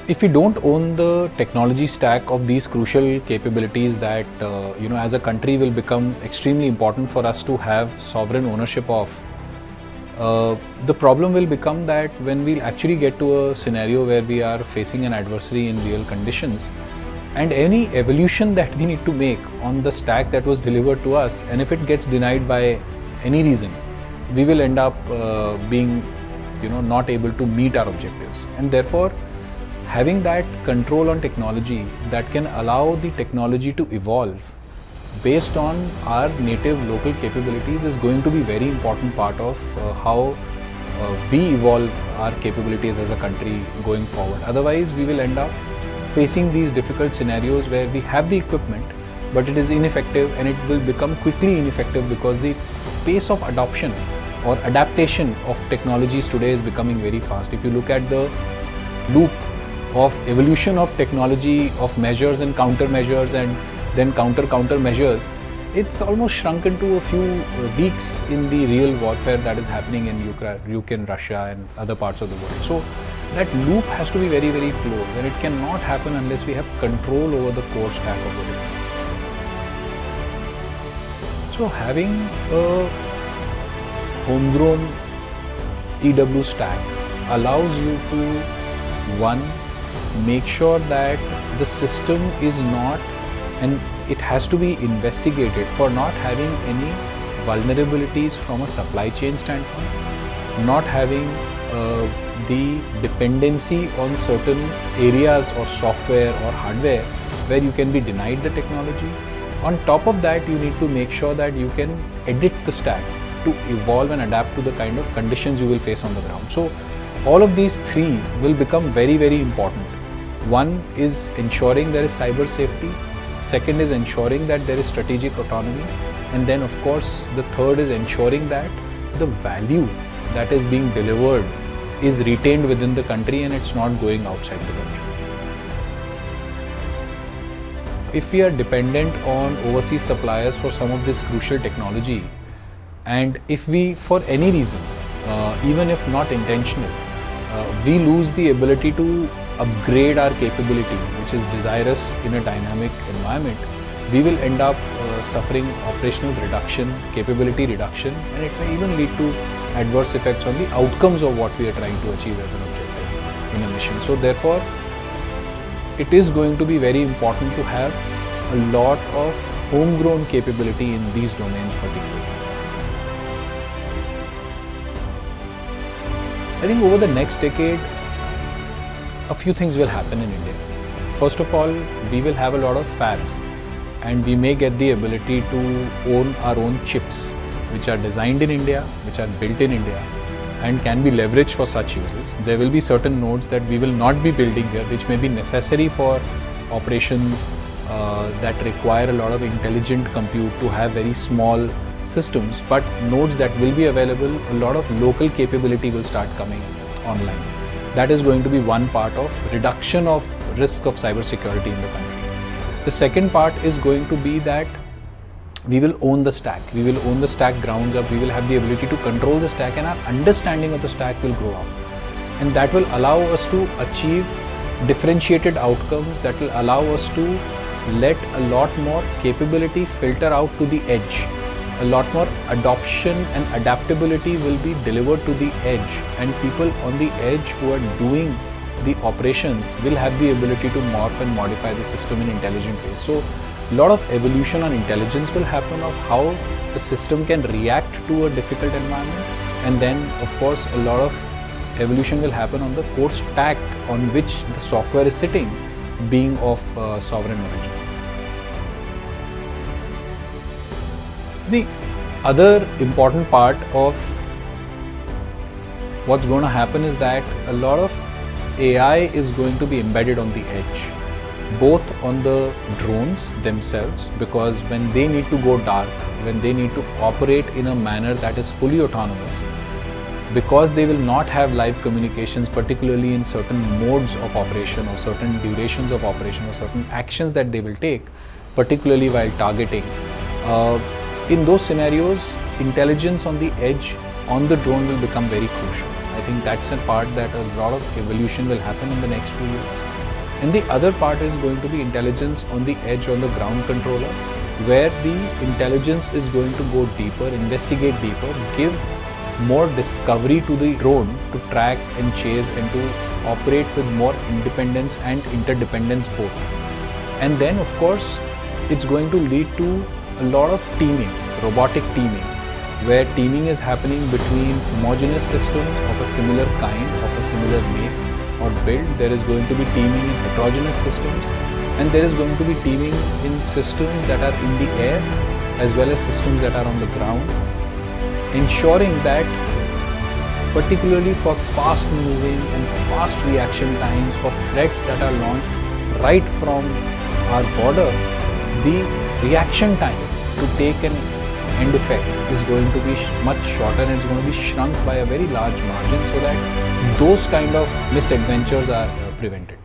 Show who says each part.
Speaker 1: if we don't own the technology stack of these crucial capabilities that as a country will become extremely important for us to have sovereign ownership of, the problem will become that when we'll actually get to a scenario where we are facing an adversary in real conditions, and any evolution that we need to make on the stack that was delivered to us, and if it gets denied by any reason, we will end up being not able to meet our objectives. And therefore, having that control on technology that can allow the technology to evolve based on our native local capabilities is going to be very important part of how we evolve our capabilities as a country going forward. Otherwise, we will end up facing these difficult scenarios where we have the equipment, but it is ineffective, and it will become quickly ineffective because the pace of adoption or adaptation of technologies today is becoming very fast. If you look at the loop of evolution of technology, of measures and countermeasures and then counter-countermeasures, it's almost shrunk into a few weeks in the real warfare that is happening in Ukraine, Russia and other parts of the world. So that loop has to be very, very close, and it cannot happen unless we have control over the core stack of the data. So having a homegrown EW stack allows you to, one, make sure that the system is not, and it has to be investigated for not having any vulnerabilities from a supply chain standpoint, not having the dependency on certain areas or software or hardware where you can be denied the technology. On top of that, you need to make sure that you can edit the stack to evolve and adapt to the kind of conditions you will face on the ground. So all of these three will become very, very important. One is ensuring there is cyber safety. Second is ensuring that there is strategic autonomy. And then of course, the third is ensuring that the value that is being delivered is retained within the country and it's not going outside the country. If we are dependent on overseas suppliers for some of this crucial technology, and if we, for any reason, even if not intentional, we lose the ability to upgrade our capability, which is desirous in a dynamic environment, we will end up suffering operational reduction, capability reduction, and it may even lead to adverse effects on the outcomes of what we are trying to achieve as an objective in a mission. So therefore, it is going to be very important to have a lot of homegrown capability in these domains particularly. I think over the next decade, a few things will happen in India. First of all, we will have a lot of fabs, and we may get the ability to own our own chips, which are designed in India, which are built in India, and can be leveraged for such uses. There will be certain nodes that we will not be building here, which may be necessary for operations that require a lot of intelligent compute to have very small systems, but nodes that will be available, a lot of local capability will start coming online. That is going to be one part of reduction of risk of cybersecurity in the country. The second part is going to be that we will own the stack. We will own the stack grounds up. We will have the ability to control the stack, and our understanding of the stack will grow up. And that will allow us to achieve differentiated outcomes, that will allow us to let a lot more capability filter out to the edge. A lot more adoption and adaptability will be delivered to the edge, and people on the edge who are doing the operations will have the ability to morph and modify the system in intelligent ways. So a lot of evolution on intelligence will happen of how the system can react to a difficult environment, and then of course a lot of evolution will happen on the core stack on which the software is sitting, being of sovereign origin. The other important part of what's going to happen is that a lot of AI is going to be embedded on the edge, both on the drones themselves, because when they need to go dark, when they need to operate in a manner that is fully autonomous, because they will not have live communications, particularly in certain modes of operation or certain durations of operation or certain actions that they will take, particularly while targeting. In those scenarios, intelligence on the edge on the drone will become very crucial. I think that's a part that a lot of evolution will happen in the next few years. And the other part is going to be intelligence on the edge, on the ground controller, where the intelligence is going to go deeper, investigate deeper, give more discovery to the drone to track and chase and to operate with more independence and interdependence both. And then of course it's going to lead to a lot of teaming, robotic teaming, where teaming is happening between homogeneous systems of a similar kind, of a similar make or build. There is going to be teaming in heterogeneous systems, and there is going to be teaming in systems that are in the air as well as systems that are on the ground, ensuring that particularly for fast moving and fast reaction times for threats that are launched right from our border, the reaction time to take an end effect is going to be much shorter, and it's going to be shrunk by a very large margin, so that those kind of misadventures are prevented.